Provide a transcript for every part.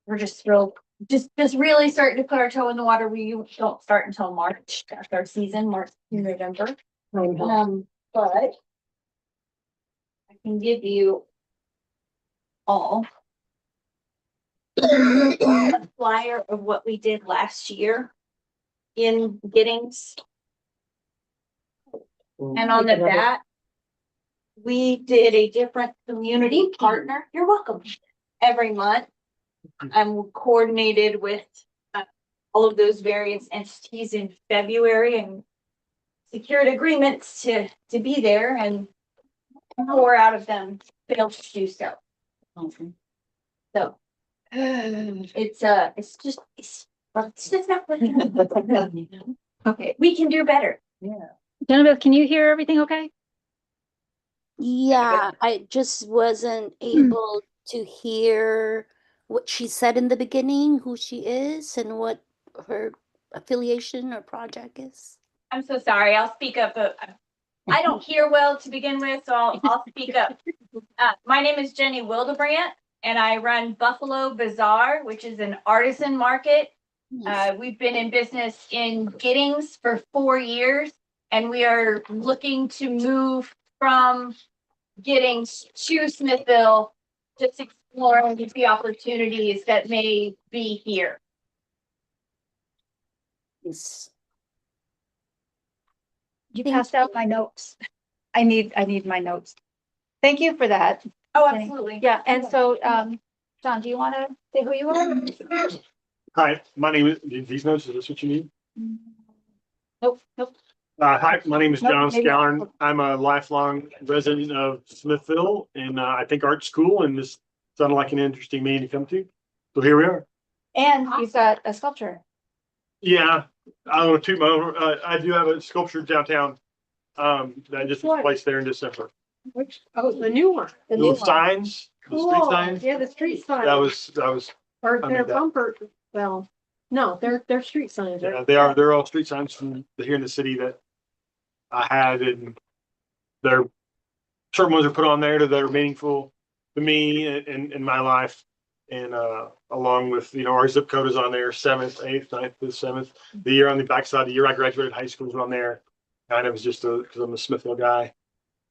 we're just thrilled. Just really starting to put our toe in the water. We don't start until March. That's our season, March through November. But I can give you all a flyer of what we did last year in Giddings. And on the back, we did a different community partner. You're welcome. Every month. I'm coordinated with all of those various entities in February and secured agreements to be there, and 4 out of them failed to do so. So it's just not working. Okay, we can do better. Yeah. Genevieve, can you hear everything okay? Yeah, I just wasn't able to hear what she said in the beginning, who she is and what her affiliation or project is. I'm so sorry. I'll speak up. I don't hear well to begin with, so I'll speak up. My name is Jenny Wildebrandt, and I run Buffalo Bazaar, which is an artisan market. We've been in business in Giddings for 4 years, and we are looking to move from Giddings to Smithville, just exploring the opportunities that may be here. Yes. You passed out my notes. I need my notes. Thank you for that. Oh, absolutely. Yeah, and so, John, do you want to say who you are? Hi, my name is, these notes, is this what you need? Nope. Hi, my name is Nope, John maybe not. Scallern. I'm a lifelong resident of Smithville, and I think art school, and this sounded like an interesting meeting to come to. So here we are. And you've got a sculpture. Yeah, I don't know toot my own, I do have a sculpture downtown, that just was placed there in December. Which, the new one. The new Little one. signs, the street Cool. signs. Yeah, the street signs. That was, Or I their made that. bumper, well, no, they're street signs. yeah, they're all street signs from here in the city that I had, and there certain ones are put on there that are meaningful to me in my life. And along with, our zip code is on there, 7th, 8th, 9th, 7th. The year on the backside, the year I graduated high school is on there. Kind of was just because I'm a Smithville guy.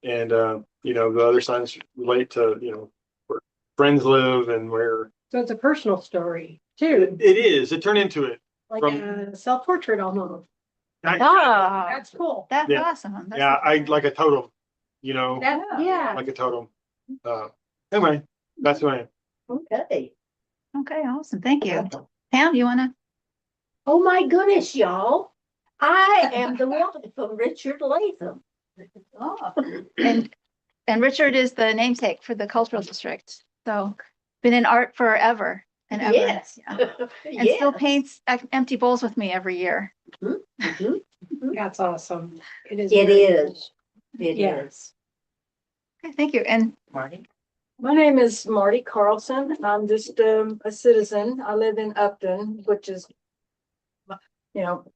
And the other signs relate to, where friends live and where So it's a personal story too, it is. It turned into it. like a self-portrait almost. Oh, That's cool. that's Yeah. awesome. That's Yeah, I awesome. like a totem, Yeah. like a totem. Anyway, that's who I am. Okay. Okay, awesome. Thank you. Pam, you want to? Oh my goodness, y'all. I am the one from Richard Latham. Oh. And Richard is the namesake for the cultural district. So been in art forever and ever. Yes. Yeah. And still paints empty bowls with me every year. That's awesome. It is. It very is. It Yeah. is. Okay, thank you. And Marty? My name is Marty Carlson. I'm just a citizen. I live in Upton, which is,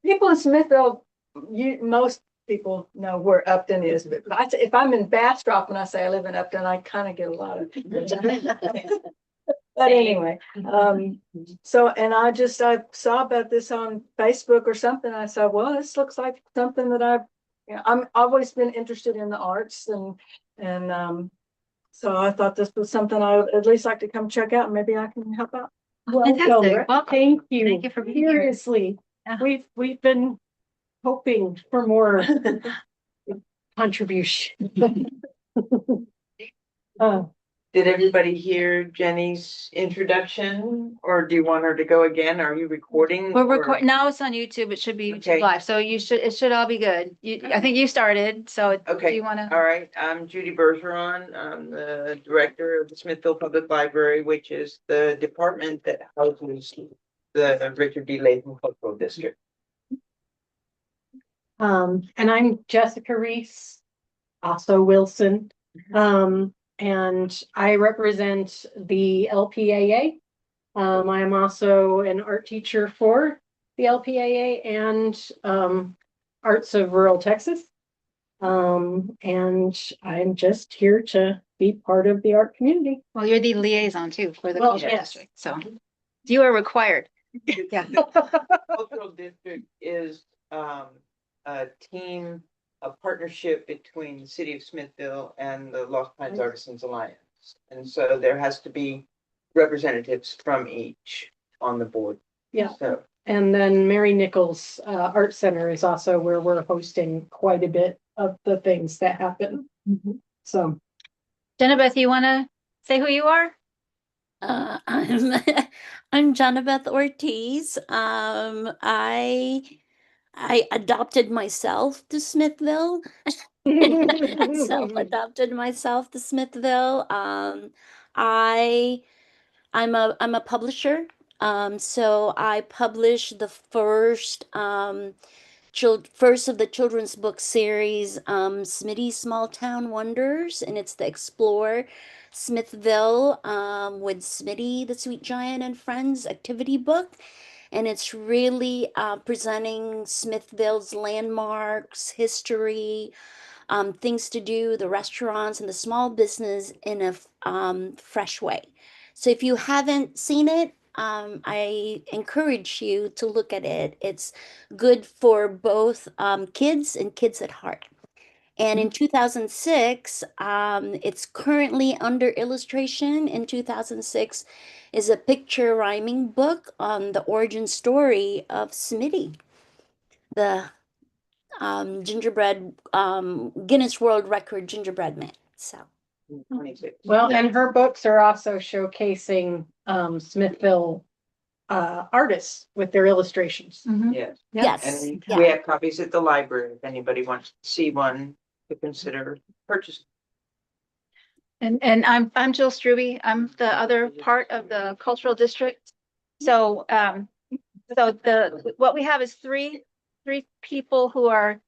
people in Smithville, most people know where Upton is, but if I'm in Bastrop and I say I live in Upton, I kind of get a lot of. But anyway, so, and I saw about this on Facebook or something. I said, well, this looks like something that I've always been interested in the arts, and so I thought this was something I would at least like to come check out, and maybe I can help out. fantastic. Well, Thank you. Thank you for being here. Seriously, Yeah. we've been hoping for more contribution. Did everybody hear Jenny's introduction, or do you want her to go again? Are you recording? we're or- recording now. It's on YouTube. It should be YouTube Okay. live. So it should all be good. I think you started. So do Okay, you want to? all right. I'm Judy Bergeron. I'm the director of the Smithville Public Library, which is the department that houses the Richard D. Latham Cultural District. And I'm Jessica Reese, also Wilson. And I represent the LPAA. I am also an art teacher for the LPAA and Arts of Rural Texas. And I'm just here to be part of the art community. Well, you're the liaison too for the Well, cultural yes. district. So You are required. Yeah. Cultural district is a team, a partnership between the city of Smithville and the Lost Pines Artisans Alliance. And so there has to be representatives from each on the board. Yeah. So And then Mary Nichols Art Center is also where we're hosting quite a bit of the things that happen. So Jennifer, you want to say who you are? I'm I'm Jonabeth Ortiz. I adopted myself to Smithville. Self-adopted myself to Smithville. I'm a publisher. So I published the first of the children's book series, Smitty's Small Town Wonders, and it's the Explore Smithville with Smitty, the Sweet Giant, and Friends activity book. And it's really presenting Smithville's landmarks, history, things to do, the restaurants, and the small business in a fresh way. So if you haven't seen it, I encourage you to look at it. It's good for both kids and kids at heart. And in 2006, it's currently under illustration. In 2006 is a picture rhyming book on the origin story of Smitty, the gingerbread Guinness World Record gingerbread man. So 26. well, and her books are also showcasing Smithville artists with their illustrations. Yes. yes, And yeah. we have copies at the library. If anybody wants to see one, to consider purchasing. And I'm Jill Struby. I'm the other part of the cultural district. So what we have is three people who are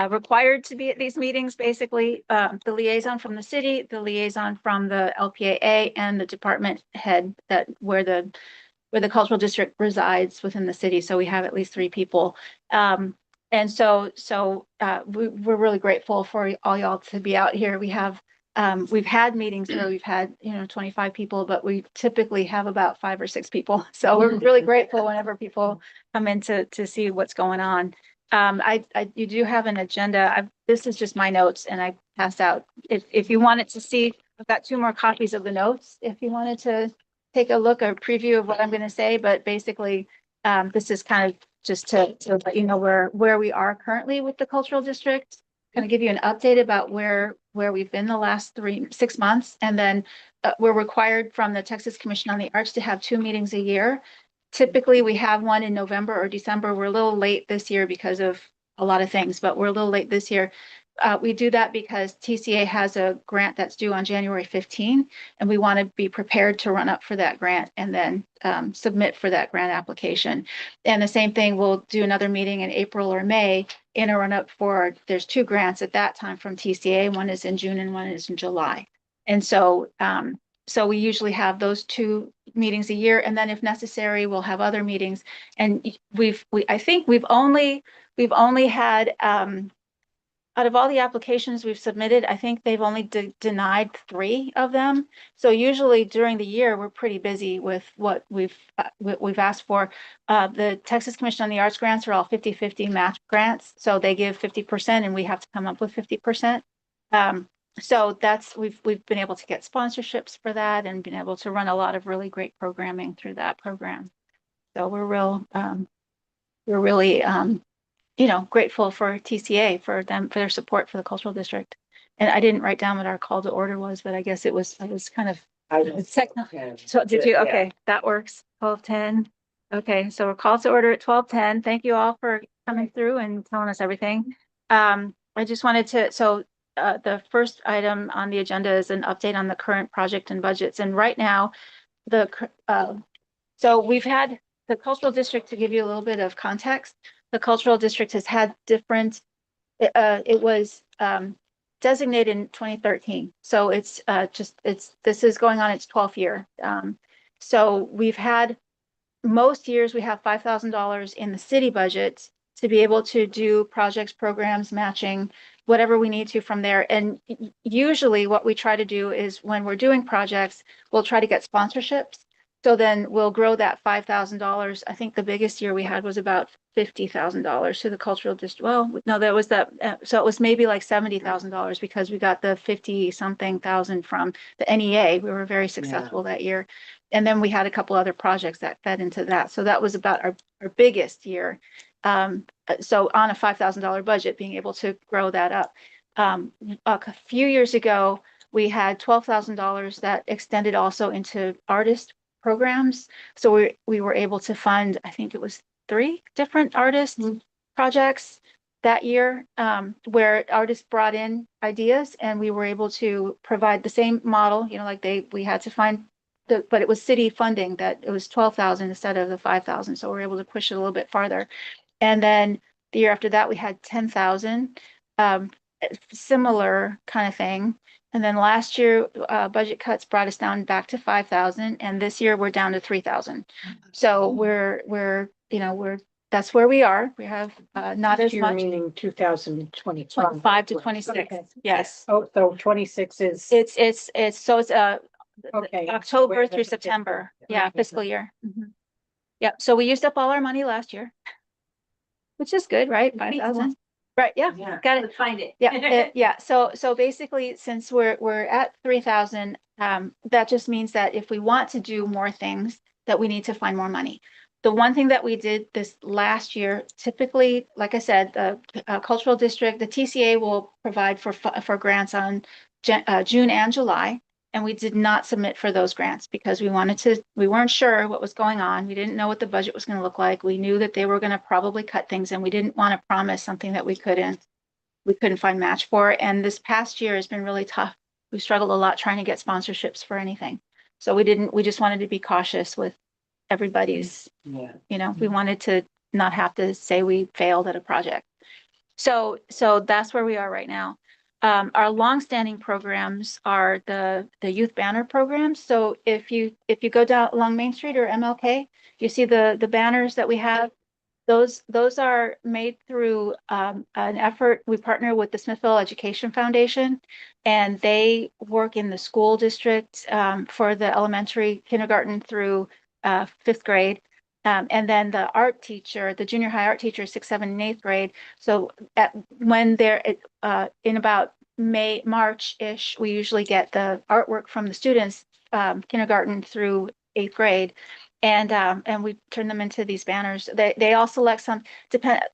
required to be at these meetings, basically, the liaison from the city, the liaison from the LPAA, and the department head where the cultural district resides within the city. So we have at least three people. And so we're really grateful for all y'all to be out here. We've had meetings where we've had, 25 people, but we typically have about 5 or 6 people. So we're really grateful whenever people come in to see what's going on. You do have an agenda. This is just my notes, and I passed out. If you wanted to see, I've got 2 more copies of the notes. If you wanted to take a look or preview of what I'm going to say, but basically, this is kind of just to let you know where we are currently with the cultural district. Kind of give you an update about where we've been the last 6 months, and then we're required from the Texas Commission on the Arts to have 2 meetings a year. Typically, we have one in November or December. We're a little late this year because of a lot of things, but we're a little late this year. We do that because TCA has a grant that's due on January 15, and we want to be prepared to run up for that grant and then submit for that grant application. And the same thing, we'll do another meeting in April or May in a run up for, there's 2 grants at that time from TCA. One is in June and one is in July. And so we usually have those 2 meetings a year, and then if necessary, we'll have other meetings. And I think we've only had out of all the applications we've submitted, I think they've only denied 3 of them. So usually during the year, we're pretty busy with what we've asked for. The Texas Commission on the Arts grants are all 50-50 match grants. So they give 50% and we have to come up with 50%. So we've been able to get sponsorships for that and been able to run a lot of really great programming through that program. So we're really grateful for TCA for their support for the cultural district. And I didn't write down what our call to order was, but I guess I was kind of technical. So did you? Okay, yeah. That works. 12:10. Okay, so we're called to order at 12:10. Thank you all for coming through and telling us everything. I just wanted to, the first item on the agenda is an update on the current project and budgets. And right now, so we've had the cultural district, to give you a little bit of context. The cultural district has had different, it was designated in 2013. So this is going on its 12th year. So we've had, most years we have $5,000 in the city budget to be able to do projects, programs, matching, whatever we need to from there. And usually what we try to do is when we're doing projects, we'll try to get sponsorships. So then we'll grow that $5,000. I think the biggest year we had was about $50,000 to the cultural district. Well, no, that was that. So it was maybe like $70,000 because we got the 50 something thousand from the NEA. We were very successful that year. And then we had a couple other projects that fed into that. So that was about our biggest year. So on a $5,000 budget, being able to grow that up. A few years ago, we had $12,000 that extended also into artist programs. So we were able to fund, I think it was 3 different artist projects that year, where artists brought in ideas and we were able to provide the same model, like we had to find but it was city funding that it was 12,000 instead of the 5,000. So we were able to push it a little bit farther. And then the year after that, we had 10,000, similar kind of thing. And then last year, budget cuts brought us down back to 5,000, and this year we're down to 3,000. So that's where we are. We have not as Year much. meaning 2025. 25 to 26. Okay. Yes. Oh, so 26 is, It's okay. October Wait, through that's- September. okay. Yeah, fiscal year. Yep. So we used up all our money last year, which is good, right? 5,000. Right. Yeah. Got it. Let's find it. Yeah, yeah. So basically, since we're at 3,000, that just means that if we want to do more things, that we need to find more money. The one thing that we did this last year, typically, like I said, the cultural district, the TCA will provide for grants on June and July. And we did not submit for those grants because we weren't sure what was going on. We didn't know what the budget was going to look like. We knew that they were going to probably cut things and we didn't want to promise something that we couldn't find match for. And this past year has been really tough. We struggled a lot trying to get sponsorships for anything. So we just wanted to be cautious with everybody's, we wanted to not have to say we failed at a project. So that's where we are right now. Our longstanding programs are the youth banner programs. So if you go down along Main Street or MLK, you see the banners that we have. Those are made through an effort. We partner with the Smithville Education Foundation, and they work in the school district for the elementary, kindergarten through 5th grade. And then the art teacher, the junior high art teacher, 6th, 7th, and 8th grade. So when they're in about March-ish, we usually get the artwork from the students, kindergarten through 8th grade. And we turn them into these banners. They all select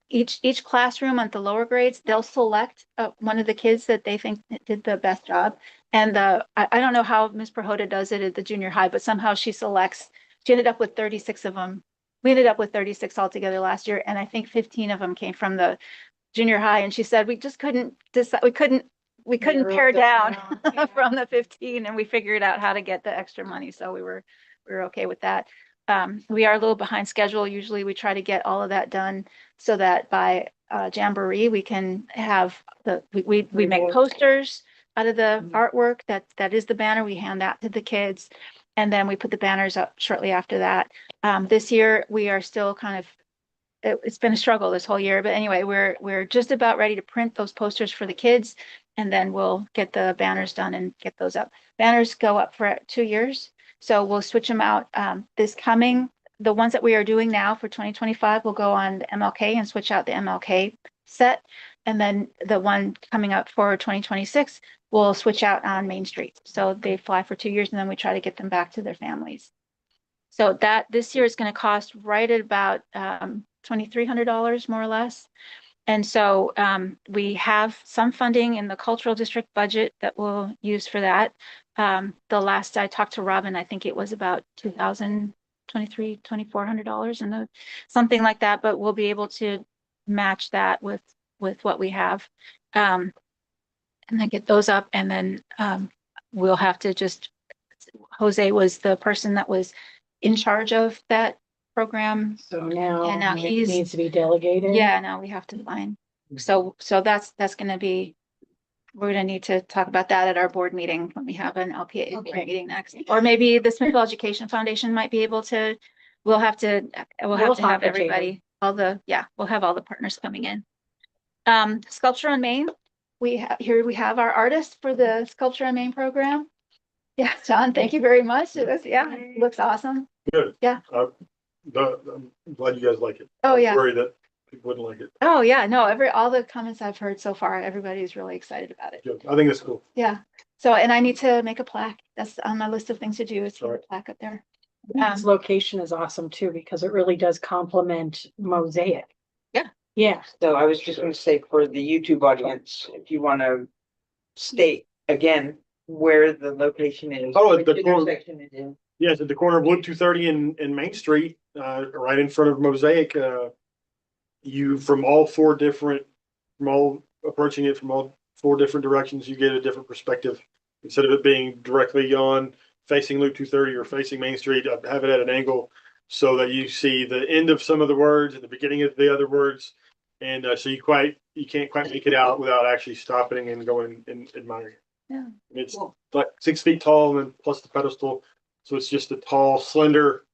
each classroom at the lower grades, they'll select one of the kids that they think did the best job. And I don't know how Ms. Prohoda does it at the junior high, but somehow she ended up with 36 of them. We ended up with 36 altogether last year, and I think 15 of them came from the junior high. And she said we just couldn't decide, we couldn't pare down from the 15, and we figured out how to get the extra money. So we were okay with that. We are a little behind schedule. Usually we try to get all of that done so that by Jamboree we can have we make posters out of the artwork that is the banner. We hand that to the kids, and then we put the banners up shortly after that. This year we are still it's been a struggle this whole year, but anyway, we're just about ready to print those posters for the kids, and then we'll get the banners done and get those up. Banners go up for 2 years. So we'll switch them out the ones that we are doing now for 2025 will go on the MLK and switch out the MLK set. And then the one coming up for 2026 will switch out on Main Street. So they fly for 2 years and then we try to get them back to their families. So this year is going to cost right at about $2,300 more or less. And so we have some funding in the cultural district budget that we'll use for that. The last I talked to Robin, I think it was about $2,400 and something like that, but we'll be able to match that with what we have. And then get those up, and then we'll have to Jose was the person that was in charge of that program. So now And it needs to be delegated. Yeah, now we have to find. So that's going to be, we're going to need to talk about that at our board meeting when we have an LPA meeting next. Or maybe the Smithville Education Foundation might be able to, we'll have to have everybody, we'll have all the partners coming in. Sculpture on Main, we have our artist for the Sculpture on Main program. Yeah, John, thank you very much. It looks awesome. Good. Yeah. I'm glad you guys like it. Oh, I was yeah. worried that people wouldn't like it. Oh, yeah, no, all the comments I've heard so far, everybody's really excited about it. Good. I think it's cool. Yeah. So, and I need to make a plaque. That's on my list of things to do is to All put right. a plaque up there. This location is awesome too, because it really does complement Mosaic. Yeah. Yeah. So I was just gonna say for the YouTube audience, if you wanna state again where the location is. Oh, which the corner- intersection it is. Yes, at the corner of Loop 230 and Main Street, right in front of Mosaic. You from all approaching it from all four different directions, you get a different perspective. Instead of it being directly on facing Loop 230 or facing Main Street, I have it at an angle so that you see the end of some of the words and the beginning of the other words. And so you can't quite make it out without actually stopping and going and admiring it. Yeah. It's Cool. like 6 feet tall and then plus the pedestal. So it's just a tall, slender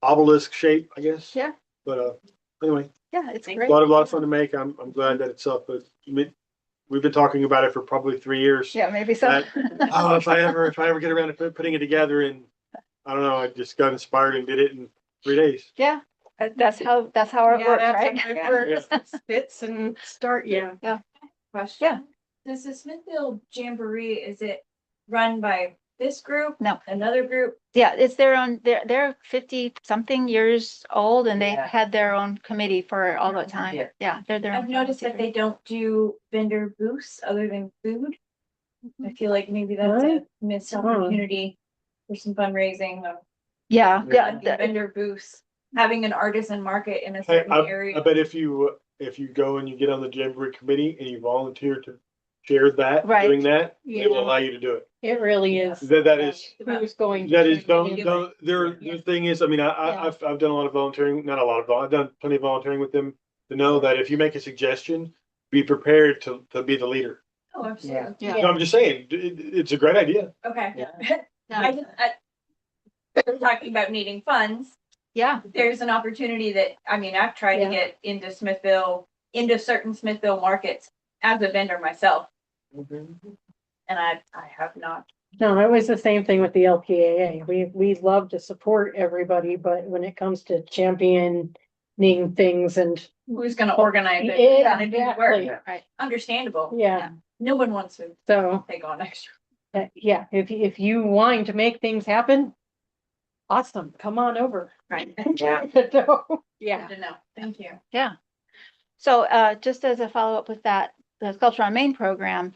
obelisk shape, I guess. Yeah. But anyway, Yeah, it's a great. lot of fun to make. I'm glad that it's up. But we've been talking about it for probably 3 years. Yeah, maybe so. Oh, if I ever get around to putting it together, and I don't know, I just got inspired and did it in 3 days. Yeah, that's how it works, right? Yeah. Spits and start, yeah. Question. Yeah. Does the Smithville Jamboree, is it run by this group? No. Another group? Yeah, it's their own, they're 50 something years old and they Yeah. had their own committee for all the time. Yeah. Yeah, they're their own. I've noticed that they don't do vendor booths other than food. I feel like maybe that's a missed opportunity for some fundraising of Yeah, the yeah. vendor booths, having an artisan market in a Hey, certain I area. bet if you go and you get on the Jamboree committee and you volunteer to chair that, Right. doing that, Yeah. it will allow you to do it. It really is. That is. Who's going? That is, to- their thing is, I mean, I've done a lot of volunteering, not a lot of, I've done plenty of volunteering with them to know that if you make a suggestion, be prepared to be the leader. Oh, absolutely. Yeah. No, I'm just saying, it's a great idea. Okay. Yeah. We're talking about needing funds. Yeah, There's an opportunity that, I mean, I've tried to Yeah. get into certain Smithville markets as a vendor myself, and I have not. No, it was the same thing with the LPAA. We love to support everybody, but when it comes to championing things and. Who's gonna organize it? Yeah, And do the work. exactly. right. Understandable. Yeah, No one wants to so, take on extra. yeah, if you want to make things happen, awesome, come on over. Right. Yeah. Yeah. Good to know. Thank you. Yeah. So just as a follow-up with that, the Sculpture on Main program,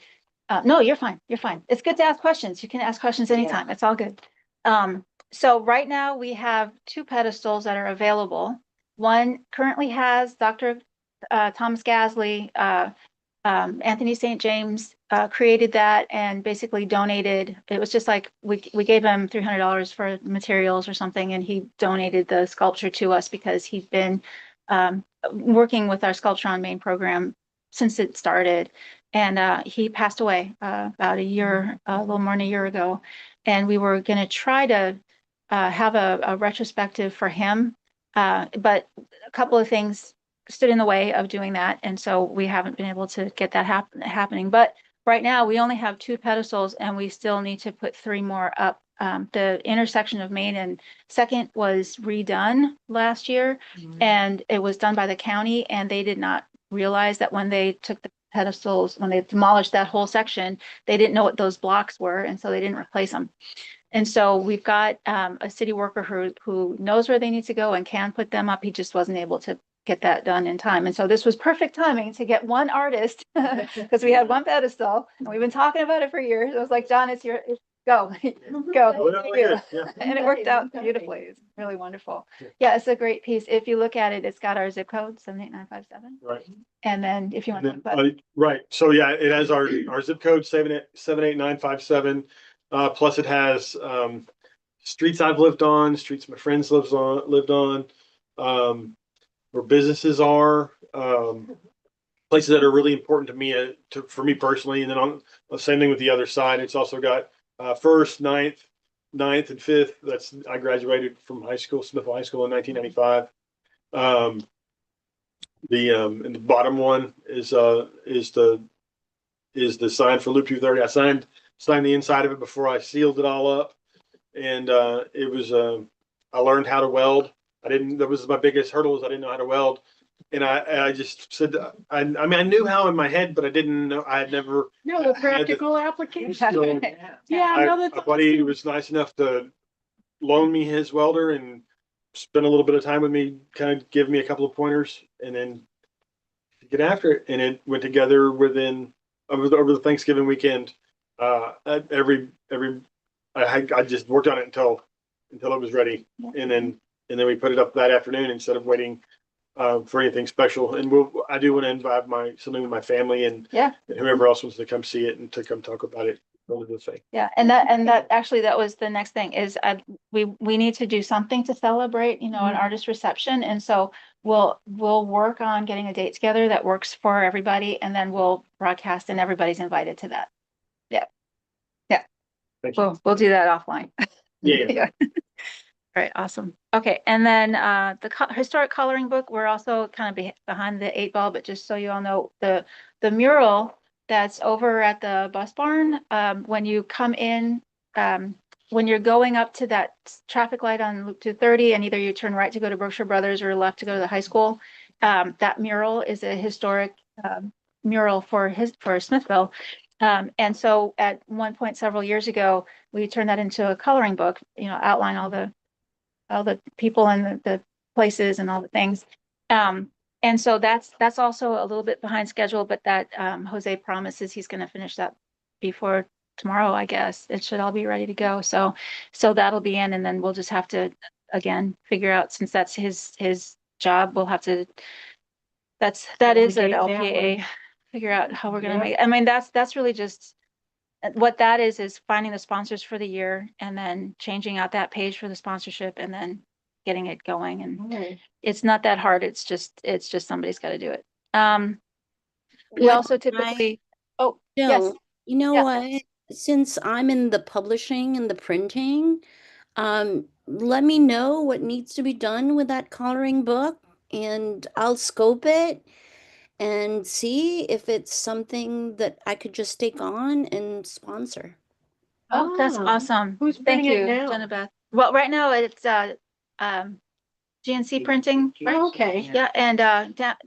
no, you're fine. You're fine. It's good to ask questions. You can ask questions anytime. It's all good. So right now we have 2 pedestals that are available. One currently has Dr. Thomas Gasley, Anthony St. James created that and basically donated. It was just like we gave him $300 for materials or something, and he donated the sculpture to us because he's been working with our Sculpture on Main program since it started. And he passed away about a little more than a year ago. And we were going to try to have a retrospective for him, but a couple of things stood in the way of doing that. And so we haven't been able to get that happening. But right now we only have 2 pedestals and we still need to put 3 more up. The intersection of Main and Second was redone last year and it was done by the county, and they did not realize that when they took the pedestals, when they demolished that whole section, they didn't know what those blocks were. And so they didn't replace them. And so we've got a city worker who knows where they need to go and can put them up. He just wasn't able to get that done in time. And so this was perfect timing to get one artist because we had 1 pedestal and we've been talking about it for years. I was like, John, it's go, go. Whatever we You. get, yeah. And it worked out beautifully. It's really wonderful. Yeah, it's a great piece. If you look at it, it's got our zip code 78957. Right. And then if you want And to then, put, right, so yeah, it has our zip code 78957. Plus it has streets I've lived on, streets my friends lived on, where businesses are, places that are really important to me, for me personally. And then on the same thing with the other side, it's also got first, ninth, and fifth. I graduated from high school, Smithville High School in 1995. And the bottom one is the sign for Loop 230. I signed the inside of it before I sealed it all up. and it was I learned how to weld. That was my biggest hurdle, is I didn't know how to weld. And I just said, I mean, I knew how in my head, but I didn't know, I had never. No, I the had practical application. So Yeah, I, no, that's a buddy awesome. was nice enough to loan me his welder and spend a little bit of time with me, kind of give me a couple of pointers, and then get after it. And it went together over the Thanksgiving weekend. Every I just worked on it until it was ready, and then we put it up that afternoon instead of waiting for anything special. And I do want to invite something with my family and Yeah. whoever else wants to come see it and to come talk about it. Really good thing. Yeah, and that actually, that was the next thing is we need to do something to celebrate, an artist reception. And so we'll work on getting a date together that works for everybody, and then we'll broadcast and everybody's invited to that. Yeah. Yeah. Thank you. We'll do that offline. Yeah. Yeah. Right, awesome. Okay, and then the historic coloring book, we're also kind of behind the 8 ball, but just so you all know, the mural that's over at the bus barn, when you come in, when you're going up to that traffic light on Loop 230, and either you turn right to go to Berkshire Brothers or left to go to the high school, that mural is a historic mural for Smithville. And so at one point several years ago, we turned that into a coloring book, outline all the people and the places and all the things. And so that's also a little bit behind schedule, but that Jose promises he's going to finish that before tomorrow, I guess. It should all be ready to go. So that'll be in, and then we'll just have to, again, figure out, since that's his job, we'll have to, that is an Delegate that LPA, one. figure out how we're going to Yep. make, I mean, that's really just, what that is finding the sponsors for the year, and then changing out that page for the sponsorship, and then getting it going. And Okay. it's not that hard. It's just somebody's got to do it. We What also typically, oh, yes, No, you know Yeah. what? Since I'm in the publishing and the printing, let me know what needs to be done with that coloring book, and I'll scope it and see if it's something that I could just take on and sponsor. oh, that's Ah, awesome. who's Thank printing it you, now? Jenna. Well, right now it's GNC printing, right? Oh, okay. Yeah, and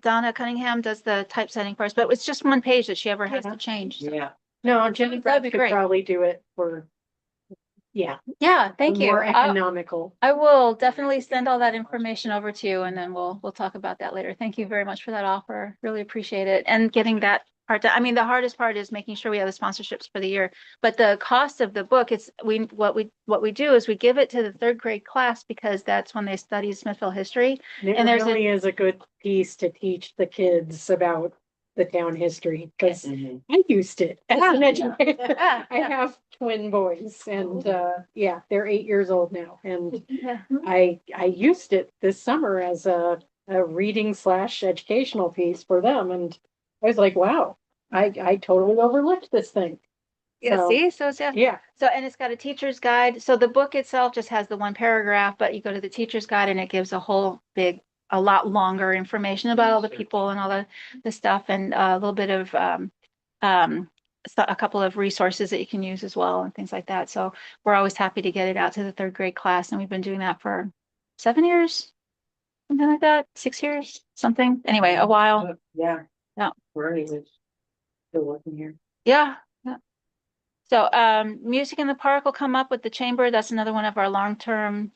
Donna Cunningham does the typesetting for us, but it's just one page that she ever has Yeah. to change. So- Yeah. No, Jenny That'd be could great. probably do it for, yeah, Yeah, thank you. more economical. I will definitely send all that information over to you, and then we'll talk about that later. Thank you very much for that offer. Really appreciate it. And getting that part done. I mean, the hardest part is making sure we have the sponsorships for the year. But the cost of the book, what we do is we give it to the 3rd grade class, because that's when they study Smithville history. It And there's a- really is a good piece to teach the kids about the town history, because Mhm. I used it as an Yeah. educator. Yeah, I have twin boys, and yeah, they're 8 years old now, and yeah. I used it this summer as a reading / educational piece for them, and I was like, wow, I totally overlooked this thing. Yeah, So, see, so it's, yeah. yeah, So, and it's got a teacher's guide. So the book itself just has the one paragraph, but you go to the teacher's guide and it gives a lot longer information about all the people and all the stuff, and a little bit of, a couple of resources that you can use as well and things like that. So we're always happy to get it out to the 3rd grade class, and we've been doing that for 7 years, something like that, 6 years, something. Anyway, a while. Yeah. Yeah. Bernie was still working here. Yeah. Yeah. So Music in the Park will come up with the chamber. That's another one of our long-term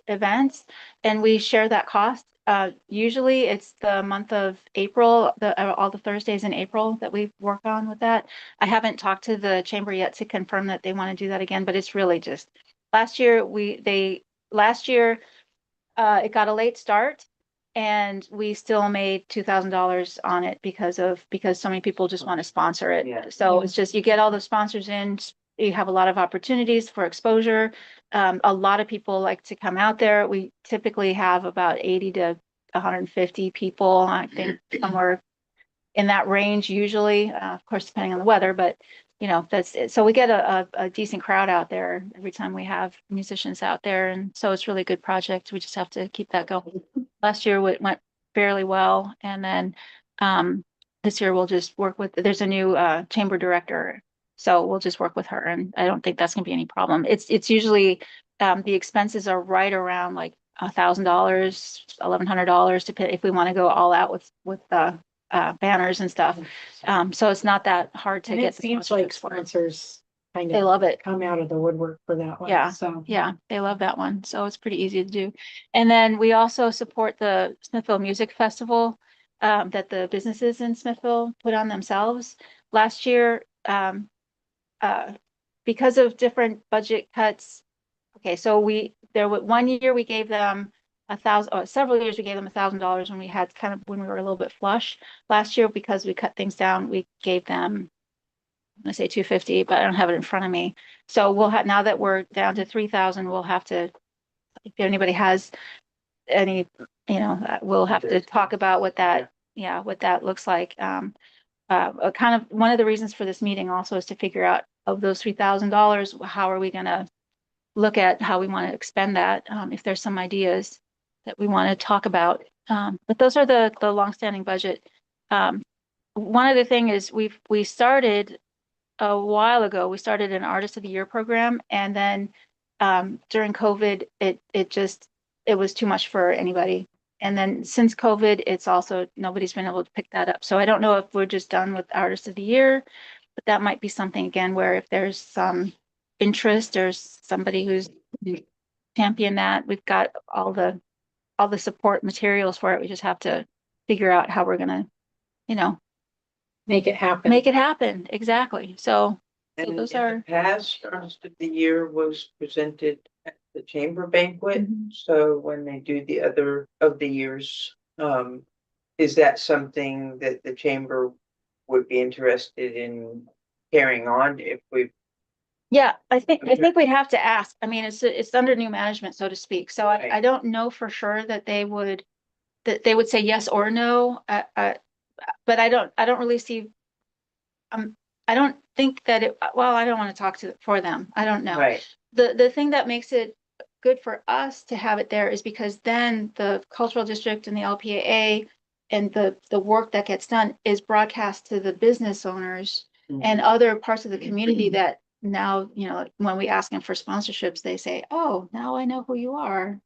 events, and we share that cost. Usually it's the month of April, all the Thursdays in April that we work on with that. I haven't talked to the chamber yet to confirm that they want to do that again, but it's really just last year it got a late start, and we still made $2,000 on it because so many people just want to sponsor it. Yeah. So it's just, you get all the sponsors in, you have a lot of opportunities for exposure. A lot of people like to come out there. We typically have about 80 to 150 people, I think somewhere in that range usually, of course, depending on the weather, but that's it. So we get a decent crowd out there every time we have musicians out there. And so it's really a good project. We just have to keep that going. Last year it went fairly well. And then this year we'll just work with, there's a new chamber director So we'll just work with her, and I don't think that's gonna be any problem. It's usually, the expenses are right around like $1,000, $1,100 to pay if we want to go all out with banners and stuff. So it's not that hard to And get it the seems like sponsorships for it. sponsors kind They of love it. come out of the woodwork for that one. Yeah. So. Yeah, they love that one. So it's pretty easy to do. And then we also support the Smithville Music Festival that the businesses in Smithville put on themselves. Last year, uh, because of different budget cuts. Okay, so there was 1 year we gave them several years we gave them $1,000 when we had when we were a little bit flush. Last year, because we cut things down, we gave them, I'm gonna say 250, but I don't have it in front of me. So we'll have, now that we're down to 3,000, we'll have to, if anybody has any, we'll have to talk about what that, what that looks like. Kind of one of the reasons for this meeting also is to figure out of those $3,000, how are we gonna look at how we want to expend that, if there's some ideas that we want to talk about. But those are the longstanding budget. One other thing is we started a while ago, we started an Artist of the Year program, and then during COVID, it was too much for anybody. And then since COVID, it's also, nobody's been able to pick that up. So I don't know if we're just done with Artist of the Year, but that might be something again, where if there's some interest, there's somebody who's champion that, we've got all the support materials for it. We just have to figure out how we're gonna, Make it happen. make it happen. Exactly. So And those in are. the past, Artist of the Year was presented at the chamber banquet. Mhm. So when they do the other of the years, is that something that the chamber would be interested in carrying on if we? Yeah, I think we'd have to ask. I mean, it's under new management, so to speak. So Right. I don't know for sure that they would say yes or no. But I don't really see. I don't think that well, I don't want to talk for them. I don't know. Right. The thing that makes it good for us to have it there is because then the cultural district and the LPAA and the work that gets done is broadcast to the business owners and other parts of the community that now, when we ask them for sponsorships, they say, oh, now I know who you are.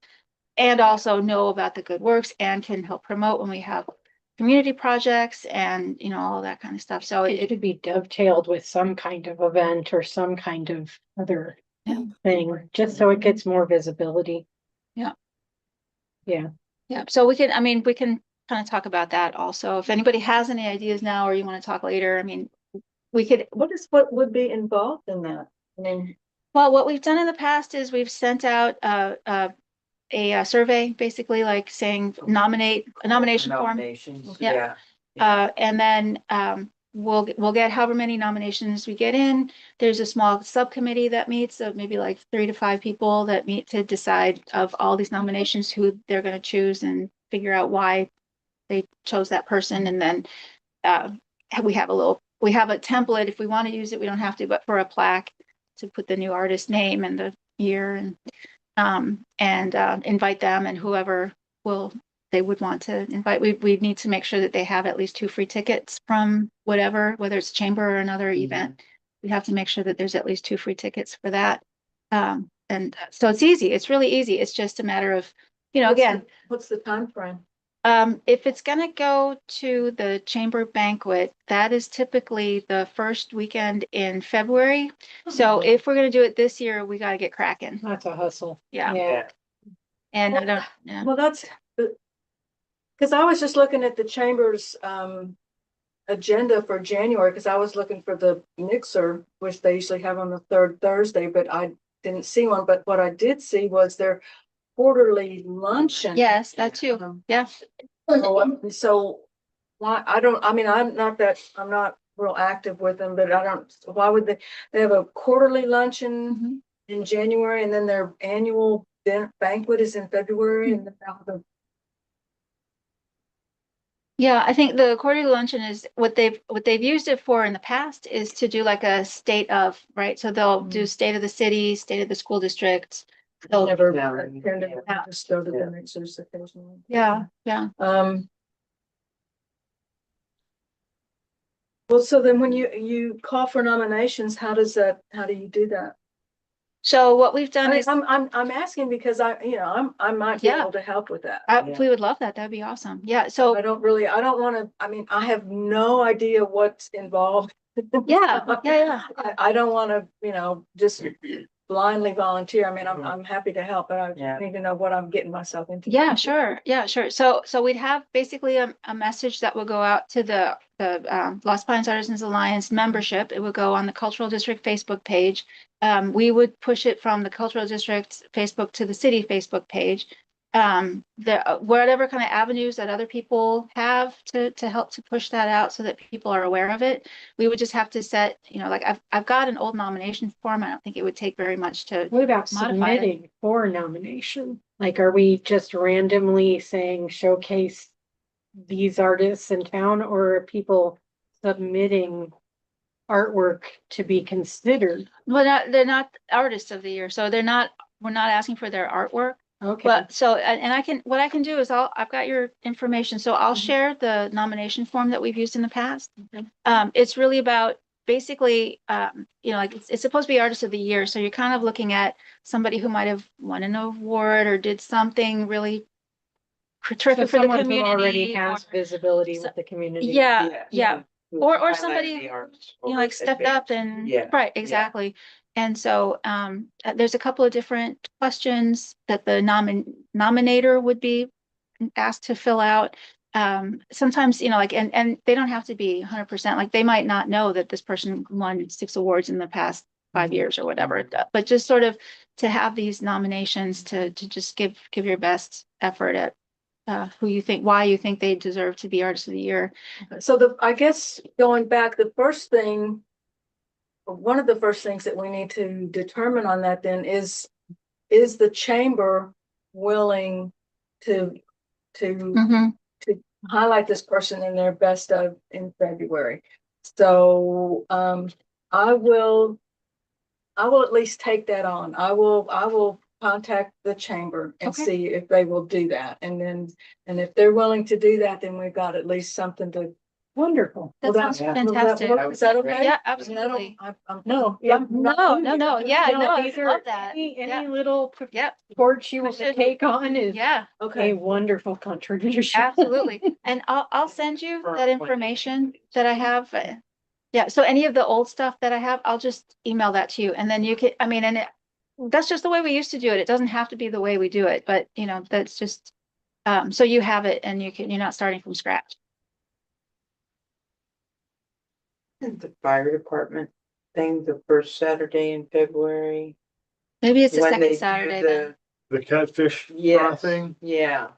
And also know about the good works and can help promote when we have community projects and, all that kind of stuff. So It could be dovetailed with some kind of event or some kind of other Yeah. thing, just so it gets more visibility. Yeah. Yeah. Yeah, so we can kind of talk about that also. If anybody has any ideas now, or you want to talk later, I mean, we could, What would be involved in that? I mean, well, what we've done in the past is we've sent out a survey, basically like saying a nomination form. Nominations, Yeah. yeah. And then we'll get however many nominations we get in. There's a small subcommittee that meets of maybe like 3 to 5 people that meet to decide of all these nominations who they're going to choose and figure out why they chose that person. And then we have a template if we want to use it. We don't have to, but for a plaque to put the new artist name and the year and invite them and whoever they would want to invite. We need to make sure that they have at least 2 free tickets from whatever, whether it's chamber or another event. We have to make sure that there's at least 2 free tickets for that. And so it's easy. It's really easy. It's just a matter of, again, what's the time frame? if it's gonna go to the chamber banquet, that is typically the first weekend in February. So if we're gonna do it this year, we gotta get cracking. That's a hustle. Yeah. Yeah. And I don't, yeah. Well, that's, because I was just looking at the chamber's agenda for January, because I was looking for the mixer, which they usually have on the 3rd Thursday, but I didn't see one. But what I did see was their quarterly luncheon. Yes, that too. Yeah. So why, I'm not real active with them, but why would they have a quarterly luncheon in January, and then their annual banquet is in February, and then Yeah, I think the quarterly luncheon is what they've used it for in the past is to do like a state of, right? So they'll do state of the city, state of the school district. They'll never Yeah. attended, just go to the mixers occasionally. Yeah. Um, Well, so then when you call for nominations, how do you do that? So what we've done I mean, is, I'm asking because I might be Yeah. able to help with that. we would love that. That'd be awesome. Yeah, I so, I don't want to, I mean, I have no idea what's involved. yeah, yeah. I don't want to, just blindly volunteer. I mean, I'm happy to help, but I Yeah. need to know what I'm getting myself into. Yeah, sure. Yeah, sure. So we'd have basically a message that would go out to the Lost Pines Artisans Alliance membership. It would go on the Cultural District Facebook page. We would push it from the Cultural District Facebook to the city Facebook page. Whatever kind of avenues that other people have to help to push that out so that people are aware of it. We would just have to set, like I've got an old nomination form. I don't think it would take very much to What about modify it. submitting for nomination? Like, are we just randomly saying showcase these artists in town, or are people submitting artwork to be considered? Well, they're not artists of the year, so we're not asking for their artwork. Okay. But so, and what I can do is I've got your information, so I'll share the nomination form that we've used in the past. Okay. It's really about basically, like it's supposed to be artist of the year. So you're kind of looking at somebody who might have won an award or did something really So terrific for the someone who community. already has or- visibility so- with the community. Yeah. Or Highlight somebody, the arts like stepped up and, Yeah. right, exactly. And so there's a couple of different questions that the nominator would be asked to fill out. Sometimes, like, and they don't have to be 100%, like they might not know that this person won 6 awards in the past 5 years or whatever, but just sort of to have these nominations to just give your best effort at why you think they deserve to be artist of the year. So I guess going back, one of the first things that we need to determine on that then is the chamber willing to Mhm. highlight this person in their best of in February? So I will at least take that on. I will contact the chamber and Okay. see if they will do that. And if they're willing to do that, then we've got at least something to. Wonderful. That Will sounds yeah. fantastic. Is that okay? Yeah, I mean, absolutely. No, I'm No, not- no, yeah, no, I these are love that. Any Yeah. little Yep, torch you want to Push it. take on is yeah, a Okay. wonderful contribution. absolutely. And I'll send you that information that I have. Yeah, so any of the old stuff that I have, I'll just email that to you, and then you can, I mean, that's just the way we used to do it. It doesn't have to be the way we do it, but that's just so you have it and you're not starting from scratch. The fire department thing, the first Saturday in February. Maybe it's the when they second do Saturday then. The catfish fry Yes, thing, yeah.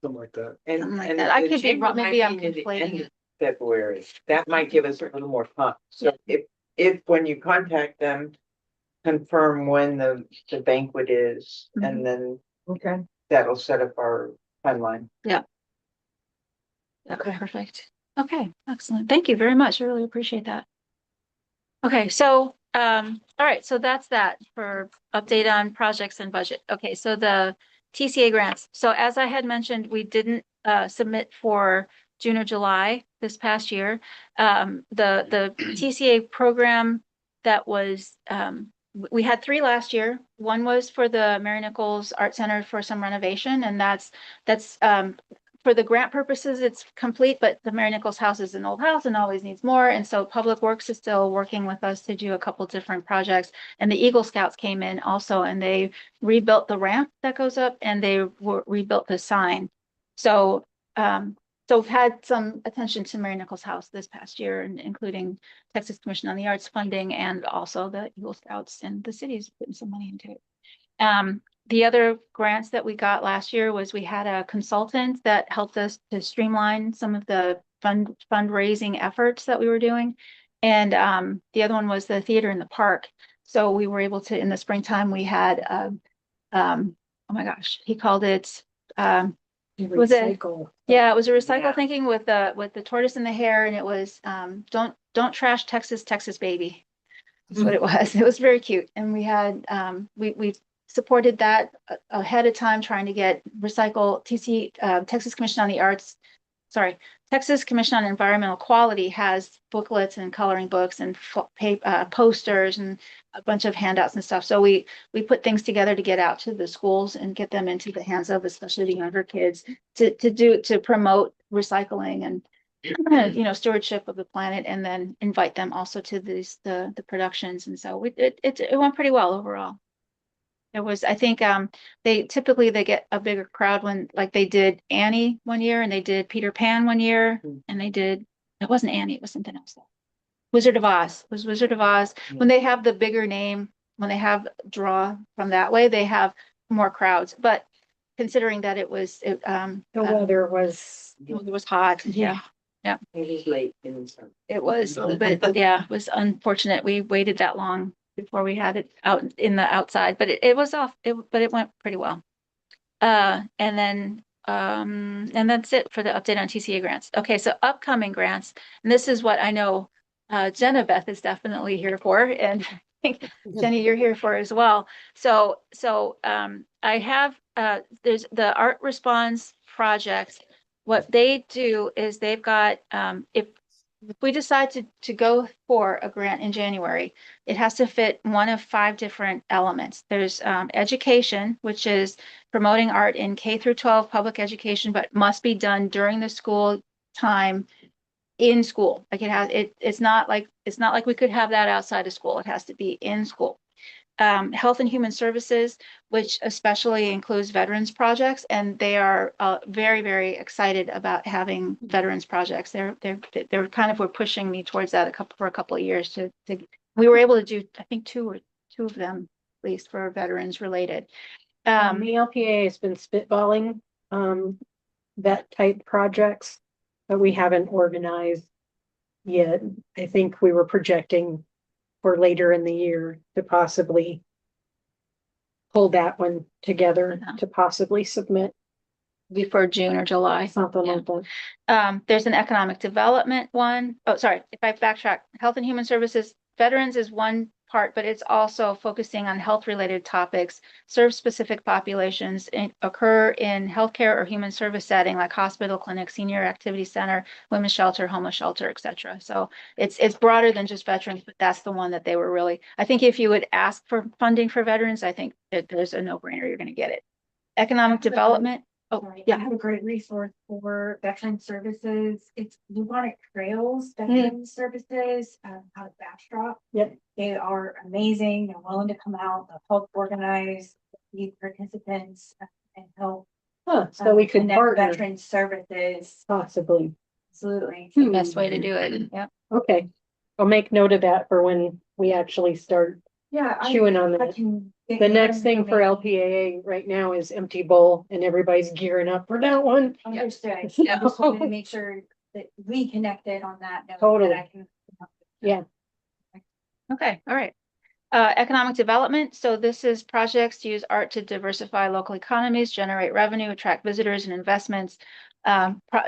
something like that. And, Something like and that. I the could be chamber wrong. might Maybe I'm be near the conflating end it. of February. That might give us a little more time. So if when you contact them, confirm when the banquet is, Mhm. and then Okay. that'll set up our timeline. Yeah, Okay. perfect. Okay, excellent. Thank you very much. I really appreciate that. Okay, so, all right, so that's that for update on projects and budget. Okay, so the TCA grants. So as I had mentioned, we didn't submit for June or July this past year. The TCA program that was, we had 3 last year. One was for the Mary Nichols Art Center for some renovation, and that's for the grant purposes, it's complete, but the Mary Nichols house is an old house and always needs more. And so Public Works is still working with us to do a couple different projects. And the Eagle Scouts came in also, and they rebuilt the ramp that goes up, and they rebuilt the sign. So, we've had some attention to Mary Nichols house this past year, and including Texas Commission on the Arts funding, and also the Eagle Scouts, and the city's putting some money into it. The other grants that we got last year was we had a consultant that helped us to streamline some of the fundraising efforts that we were doing. And the other one was the theater in the park. So we were able to, in the springtime, we had, oh my gosh, he called it, was it? Recycle. Yeah, it was a recycle Yeah. thinking with the tortoise and the hare, and it was don't trash Texas baby. That's what it was. It was very cute. And we had we supported that ahead of time, trying to get Texas Commission on the Arts Texas Commission on Environmental Quality has booklets and coloring books and posters and a bunch of handouts and stuff. So we put things together to get out to the schools and get them into the hands of, especially the younger kids, to promote recycling and stewardship of the planet, and then invite them also to the productions. And so it went pretty well overall. It was, I think, they get a bigger crowd when, like, they did Annie one year and they did Peter Pan one year, and it wasn't Annie, it was something else. Wizard of Oz. It was Wizard of Oz. When they have the bigger name, when they have draw from that way, they have more crowds. But considering that it was, The weather was, it was hot. Yeah. It was late in the summer. It was, but yeah, it was unfortunate. We waited that long before we had it out in the outside, but it was off, but it went pretty well. And that's it for the update on TCA grants. Okay, so upcoming grants, and this is what I know Jenna Beth is definitely here for, and I think Jenny, you're here for as well. So I have there's the Art Response project. What they do is they've got if we decide to go for a grant in January, it has to fit one of 5 different elements. There's education, which is promoting art in K through 12 public education, but must be done during the school time in school. Like it's not like we could have that outside of school. It has to be in school. Health and Human Services, which especially includes veterans projects, and they are very, very excited about having veterans projects. They're kind of were pushing me towards that for a couple of years to we were able to do, I think, two of them at least for veterans related. the LPA has been spitballing that type projects, but we haven't organized yet. I think we were projecting for later in the year to possibly pull that one together to possibly submit before June or July. something Yeah. like that. There's an economic development one. Oh, sorry, if I backtrack, Health and Human Services, veterans is one part, but it's also focusing on health-related topics, serve specific populations, occur in healthcare or human service setting like hospital, clinic, senior activity center, women's shelter, homeless shelter, etc. So it's broader than just veterans, but that's the one that they were really, I think if you would ask for funding for veterans, I think that there's a no-brainer, you're going to get it. Economic development. Oh, Sorry, I yeah. have a great resource for veteran services. It's Bubonic Trails Veteran Services, out of Bastrop. Yep. They are amazing. They're willing to come out, they'll help organize the participants and help. So we could connect partner veteran services. possibly. Absolutely. The best way to do it. Yeah. Okay, I'll make note of that for when we actually start Yeah. chewing on I that. can. get The you next thing for information. LPAA right now is Empty Bowl, and everybody's gearing up for that one. Understood. I Yeah. just wanted to make sure that we connected on that note. Totally. That I can. Yeah. Okay, all right. Economic development. So this is projects to use art to diversify local economies, generate revenue, attract visitors and investments.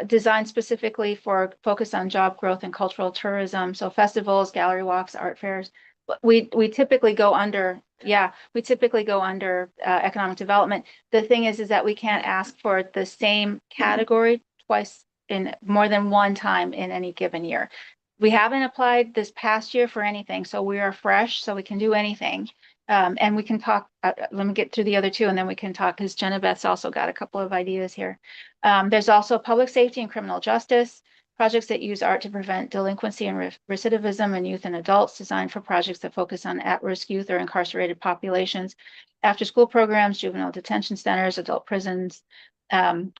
Designed specifically for focus on job growth and cultural tourism. So festivals, gallery walks, art fairs. But we typically go under, economic development. The thing is that we can't ask for the same category twice in more than one time in any given year. We haven't applied this past year for anything, so we are fresh, so we can do anything. And we can talk, let me get through the other two and then we can talk, because Jenna Beth's also got a couple of ideas here. There's also public safety and criminal justice, projects that use art to prevent delinquency and recidivism in youth and adults, designed for projects that focus on at-risk youth or incarcerated populations, after-school programs, juvenile detention centers, adult prisons,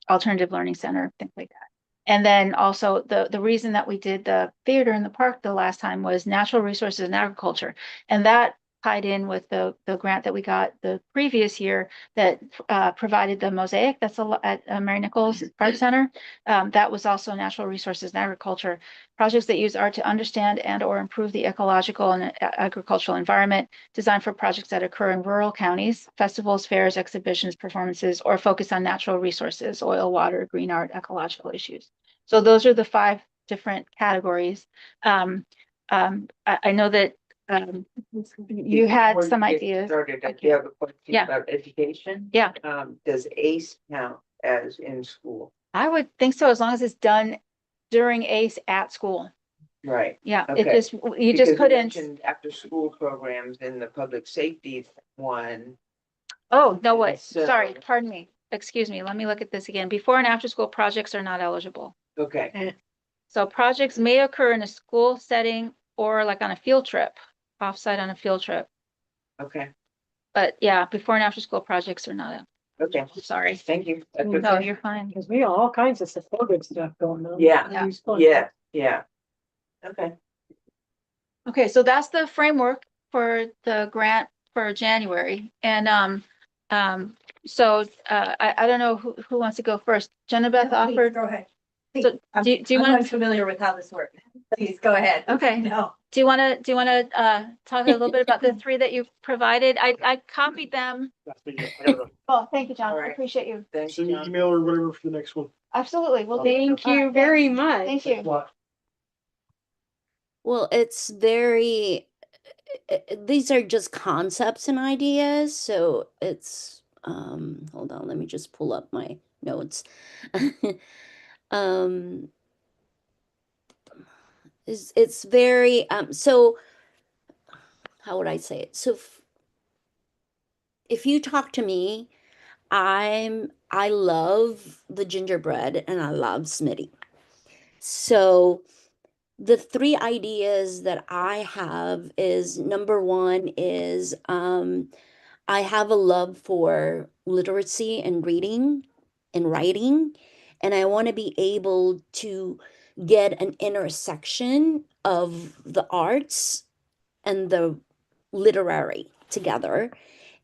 alternative learning center, things like that. And then also the reason that we did the theater in the park the last time was natural resources and agriculture. And that tied in with the grant that we got the previous year that provided the mosaic that's at Mary Nichols Art Center. That was also natural resources and agriculture, projects that use art to understand and or improve the ecological and agricultural environment, designed for projects that occur in rural counties, festivals, fairs, exhibitions, performances, or focus on natural resources, oil, water, green art, ecological issues. So those are the 5 different categories. I know that you had Before some you get ideas. started, I Okay. do have a question Yeah. about education. Yeah. Does ACE count as in school? I would think so, as long as it's done during ACE at school. Right. Yeah, it Okay. just, you Because just you couldn't. mentioned after-school programs in the public safety one. Oh, no way. So- Sorry, pardon me. Excuse me. Let me look at this again. Before and after school projects are not eligible. Okay, So projects may occur in a school setting or like on a field trip, offsite on a field trip. okay, But yeah, before and after school projects are not, okay. sorry. Thank you. That's No, No, okay. you're fine. Because we have all kinds of supportive stuff going on. Yeah, Yeah. yeah. Okay, Okay, so that's the framework for the grant for January. And I don't know who wants to go first. Jennifer offered. Go ahead. So do you I'm want, unfamiliar with how this works. Please go ahead. okay. No. Do you want to talk a little bit about the three that you provided? I copied them. That's me. I gotta Oh, thank you, John. All I right. appreciate you. thanks, send me John. an email or whatever for the next one. Absolutely. Well, Thank you very much. thank you. What? Well, it's very, these are just concepts and ideas, so it's, hold on, let me just pull up my notes. Um, it's very, so how would I say it? So if you talk to me, I love the gingerbread and I love Smitty. So the three ideas that I have is number one is I have a love for literacy and reading and writing, and I want to be able to get an intersection of the arts and the literary together.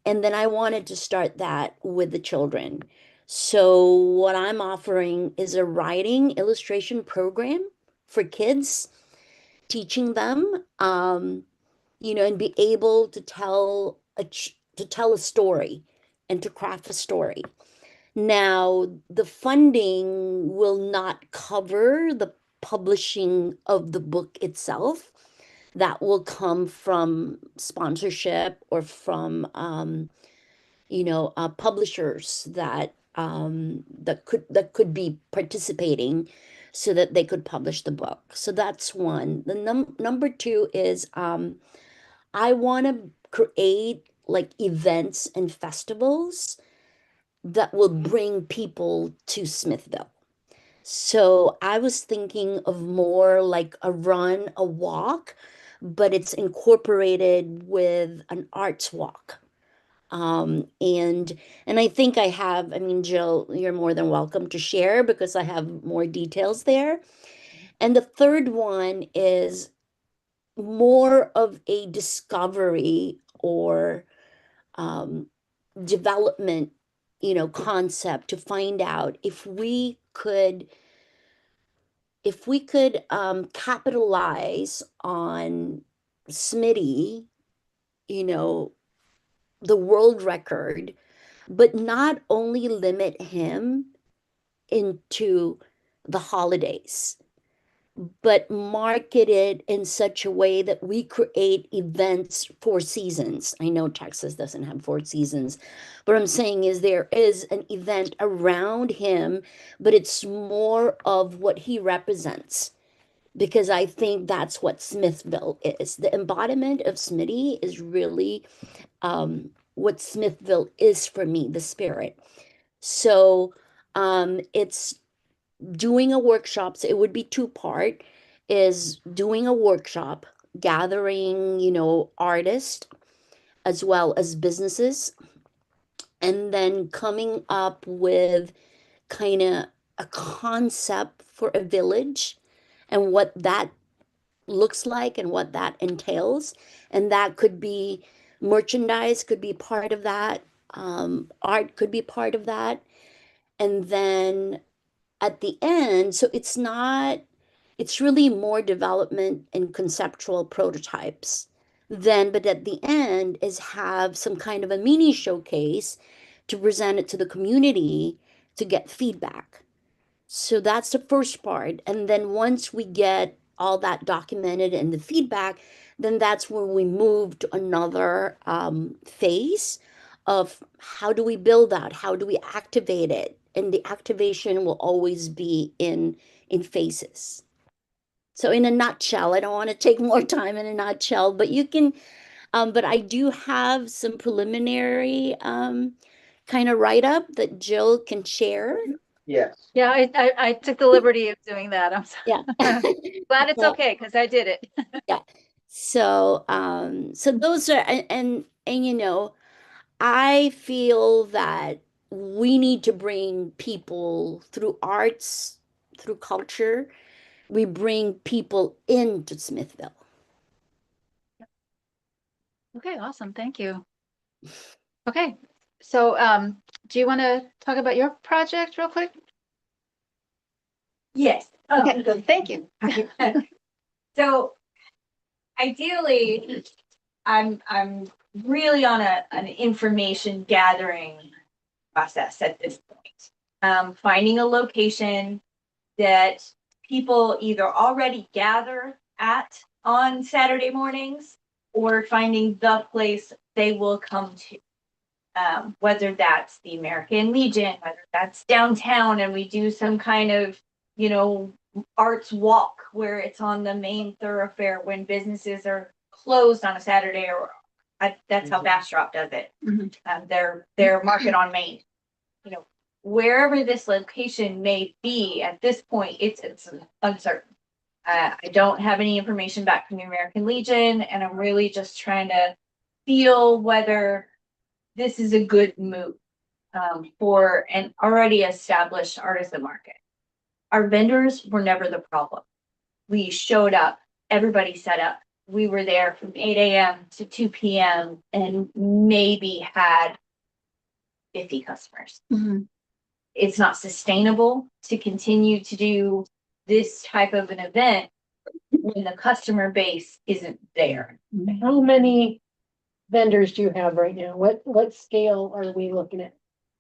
And then I wanted to start that with the children. So, what I'm offering is a writing illustration program for kids, teaching them, and be able to tell a story and to craft a story. Now, the funding will not cover the publishing of the book itself. That will come from sponsorship or from publishers that could be participating so that they could publish the book. So that's one. The number two is I want to create like events and festivals that will bring people to Smithville. So I was thinking of more like a run, a walk, but it's incorporated with an arts walk. And I think I mean, Jill, you're more than welcome to share because I have more details there. And the third one is more of a discovery or um, development, concept to find out if we could capitalize on Smitty, you know, the world record, but not only limit him into the holidays, but market it in such a way that we create events for seasons. I know Texas doesn't have 4 seasons, but I'm saying is there is an event around him, but it's more of what he represents. Because I think that's what Smithville is. The embodiment of Smitty is really what Smithville is for me, the spirit. So it's doing a workshop. So it would be two-part, is doing a workshop, gathering, artists as well as businesses, and then coming up with kind of a concept for a village and what that looks like and what that entails. And that could be merchandise, could be part of that, art could be part of that. And then at the end, so it's really more development and conceptual prototypes. But at the end is have some kind of a mini showcase to present it to the community to get feedback. So that's the first part. And then once we get all that documented and the feedback, then that's when we move to another phase of how do we build that? How do we activate it? And the activation will always be in phases. So in a nutshell, I don't want to take more time in a nutshell, but you can, but I do have some preliminary kind of write-up that Jill can share. Yes. Yeah, I took the liberty of doing that. I'm sorry. Yeah. Glad it's Yeah. okay, because I did it. Yeah. So so those are and you know, I feel that we need to bring people through arts, through culture. We bring people into Smithville. Okay, awesome. Thank you. Okay, so do you want to talk about your project real quick? Yes. Okay, good. Thank you. So ideally, I'm really on an information gathering process at this point. Finding a location that people either already gather at on Saturday mornings or finding the place they will come to. Whether that's the American Legion, whether that's downtown and we do some kind of, you know, arts walk where it's on the main thoroughfare when businesses are closed on a Saturday or that's how Bastrop does it. Mhm. Their market on Main. You know, wherever this location may be at this point, it's uncertain. I don't have any information back from the American Legion, and I'm really just trying to feel whether this is a good move for an already established artisan market. Our vendors were never the problem. We showed up, everybody set up. We were there from 8 a.m. to 2 p.m. and maybe had 50 customers. Mhm. It's not sustainable to continue to do this type of an event when the customer base isn't there. How many vendors do you have right now? What scale are we looking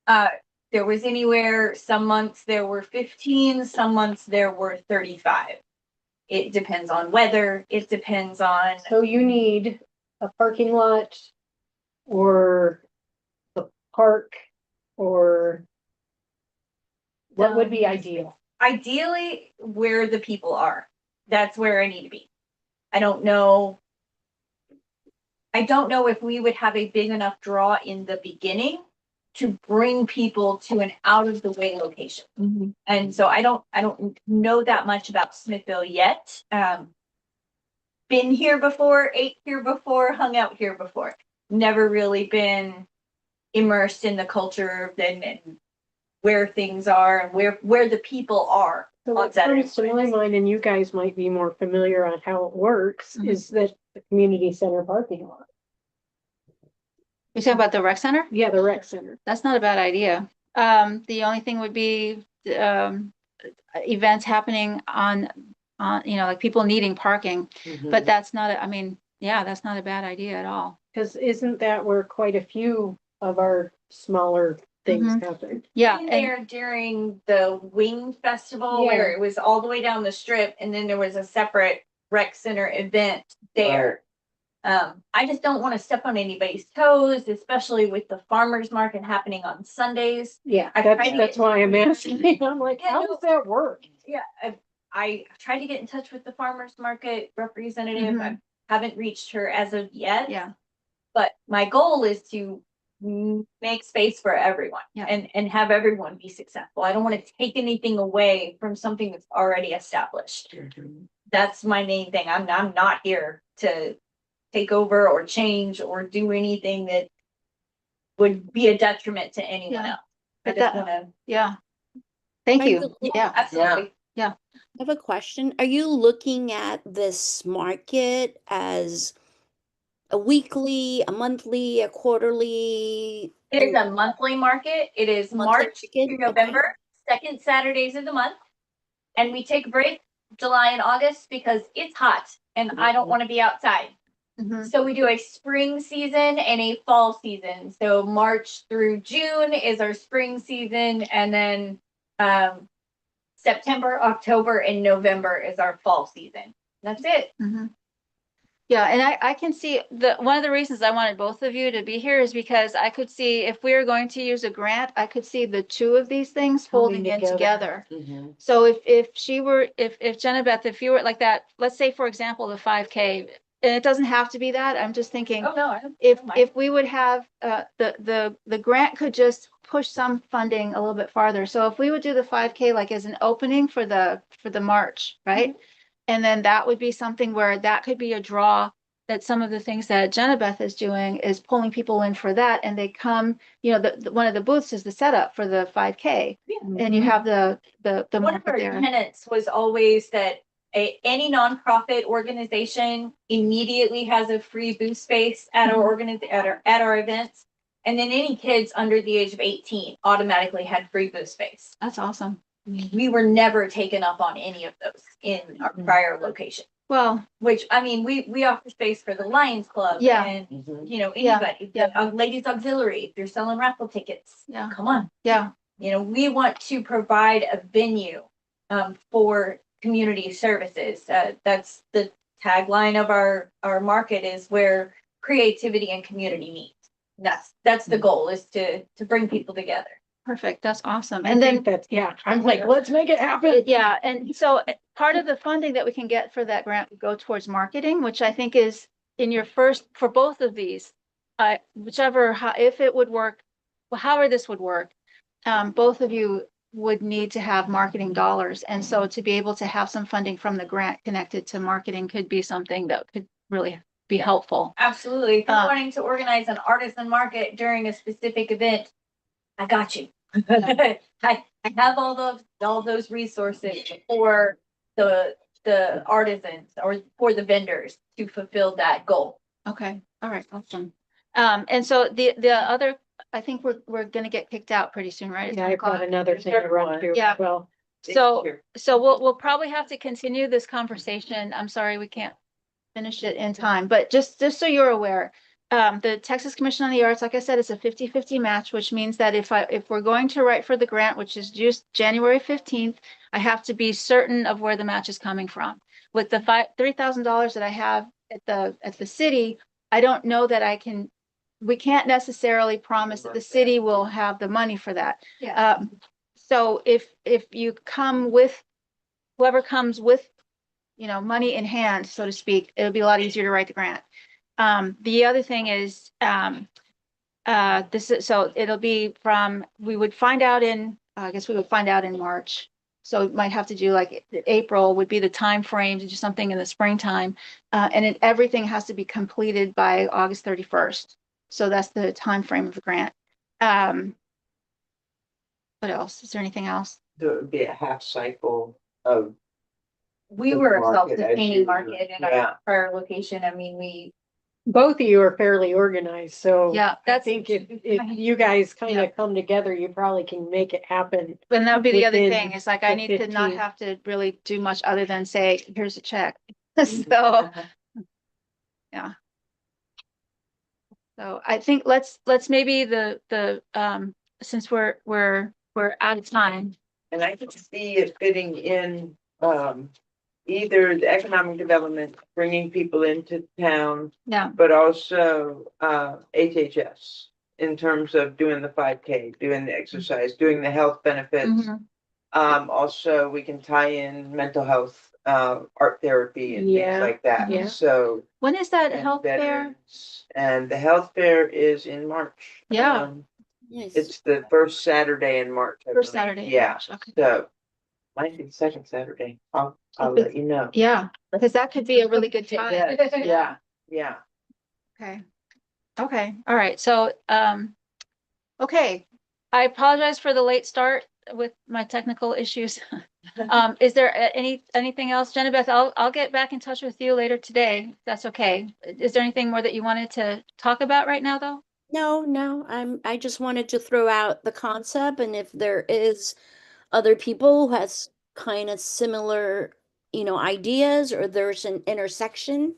at? There was anywhere, some months there were 15, some months there were 35. It depends on weather, it depends on, So you need a parking lot or the park or what would be ideal? ideally where the people are. That's where I need to be. I don't know. I don't know if we would have a big enough draw in the beginning to bring people to an out of the way location. Mhm. And so I don't know that much about Smithville yet. Been here before, ate here before, hung out here before. Never really been immersed in the culture and where things are and where the people are. So On what Saturday comes to my mornings. mind, and you guys might be more familiar on how it works, Mhm. is that the community center parking lot. You talking about the rec center? Yeah, the rec center. That's not a bad idea. The only thing would be events happening on you know, like people needing parking, but that's not, I mean, yeah, that's not a bad idea at all. Because isn't that where quite a few of our smaller things happen? Yeah, Been and there during the Wing Festival where Yeah. it was all the way down the strip and then there was a separate rec center event there. I just don't want to step on anybody's toes, especially with the farmers market happening on Sundays. Yeah, I tried to that's get- why I'm asking. I'm like, Yeah, how no. does that work? Yeah, I tried to get in touch with the farmers market representative. Mhm. I haven't reached her as of yet. yeah, But my goal is to make space for everyone Yeah. and have everyone be successful. I don't want to take anything away from something that's already established. That's my main thing. I'm not here to take over or change or do anything that would be a detriment to anyone Yeah. else. I But just that- want to. yeah. Thank Are you. you- Yeah, Absolutely. I have a question. Are you looking at this market as a weekly, a monthly, a quarterly? It is a monthly market. It is Monthly March market? through Okay. November, second Saturdays of the month. And we take a break July and August because it's hot and I don't want to be outside. Mhm. So we do a spring season and a fall season. So March through June is our spring season and then September, October, and November is our fall season. That's it. Mhm. Yeah, and I can see one of the reasons I wanted both of you to be here is because I could see if we were going to use a grant, I could see the two of these things folding in together. So if Jenna Beth, if you were like that, let's say, for example, the 5K, and it doesn't have to be that, I'm just thinking, Oh, no, I don't. if we would have, the grant could just push some funding a little bit farther. So if we would do the 5K like as an opening for the march, right? And then that would be something where that could be a draw, that some of the things that Beth is doing is pulling people in for that, and they come, one of the booths is the setup for the 5K. And you have the One of market our there. tenets was always that any nonprofit organization immediately has a free booth space at our at our events. And then any kids under the age of 18 automatically had free booth space. That's awesome. We were never taken up on any of those in our prior location. Well, Which, I mean, we offer space for the Lions Club. Yeah. And, Yeah. anybody, Yeah. the Ladies Auxiliary, if you're selling raffle tickets, yeah, come on. yeah, We want to provide a venue for community services. That's the tagline of our market, is where creativity and community meet. That's the goal, is to bring people together. perfect. That's awesome. I And then think that's, yeah, I'm like, let's make it happen. Yeah, and so part of the funding that we can get for that grant would go towards marketing, which I think is in your first, for both of these, if it would work, well, however this would work, both of you would need to have marketing dollars. And so to be able to have some funding from the grant connected to marketing could be something that could really be helpful. Absolutely. If you're wanting to organize an artisan market during a specific event, I got you. I have all those resources for the artisans or for the vendors to fulfill that goal. Okay, all right, awesome. And so the other, I think we're gonna get kicked out pretty soon, right? It's Yeah, 10 I've got o'clock. another thing to run through. Yeah. Well, So we'll probably have to continue this conversation. I'm sorry, we can't finish it in time, but just so you're aware, the Texas Commission on the Arts, like I said, is a 50-50 match, which means that if we're going to write for the grant, which is just January 15th, I have to be certain of where the match is coming from. With the $3,000 that I have at the city, I don't know that we can't necessarily promise that the city will have the money for that. Yeah. So if you come with, whoever comes with, money in hand, so to speak, it'll be a lot easier to write the grant. The other thing is, so it'll be we would find out I guess we would find out in March. So it might have to do like April would be the time frame to do something in the springtime. And everything has to be completed by August 31st. So that's the time frame of the grant. What else? Is there anything else? There would be a half cycle of. We The were a market as self-sustaining you- market in yeah. our prior location. I mean, both of you are fairly organized, so Yeah, I that's, think if you guys kind of come together, you probably can make it happen. and that would be the other within thing. It's like, I the need to not 15. have to really do much other than say, here's a check. So, yeah. So I think let's maybe since we're out of time. And I can see it fitting in, either the economic development, bringing people into town, Yeah, but also, HHS in terms of doing the 5K, doing the exercise, doing the health benefits. mhm. Also, we can tie in mental health, art therapy and Yeah, things like that. yeah. So. When is that and health fair? veterans. And the health fair is in March. Yeah. Nice. It's the first Saturday in March. I First believe. Saturday in Yeah, March, okay. so might be the second Saturday. I'll let you know. Yeah, because that could be a really good time. Yeah, yeah. Okay. Okay, all right, so, okay. I apologize for the late start with my technical issues. Is there anything else? Beth, I'll get back in touch with you later today. If that's okay. Is there anything more that you wanted to talk about right now, though? No, I just wanted to throw out the concept, and if there is other people who has kind of similar, ideas, or there's an intersection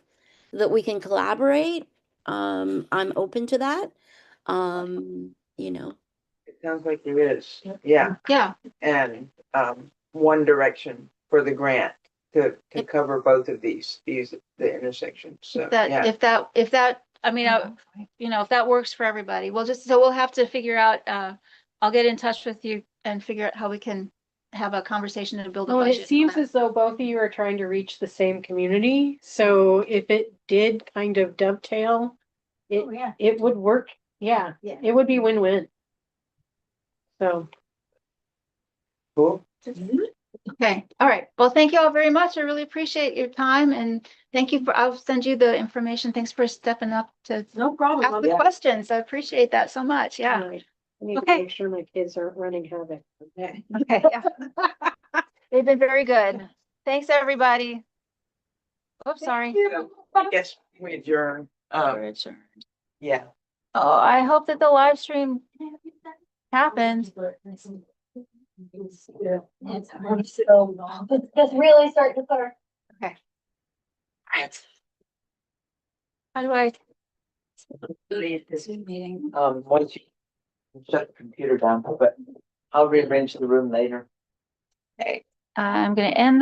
that we can collaborate, I'm open to that. It sounds like there is. Yeah, Yeah, and one direction for the grant to cover both of the intersections, so, yeah. If that, I mean, if that works for everybody, we'll have to figure out, I'll get in touch with you and figure out how we can have a conversation and build a Well, budget. it seems as though both of you are trying to reach the same community, so if it did kind of dovetail, Oh, yeah. it would work, yeah, Yeah. it would be win-win. So. Cool. Okay, all right. Well, thank you all very much. I really appreciate your time and thank you I'll send you the information. Thanks for stepping up to No problem. ask the questions. I appreciate that so much. Yeah. Right. I need to Okay. make sure my kids aren't running havoc. Okay, yeah. They've been very good. Thanks, everybody. Oops, sorry. I guess we adjourn, yeah. Oh, I hope that the live stream happens. It's hard so. It's really starting to start. Okay. All right. How do I? Leave this meeting. Once you shut the computer down, but I'll rearrange the room later. I'm gonna end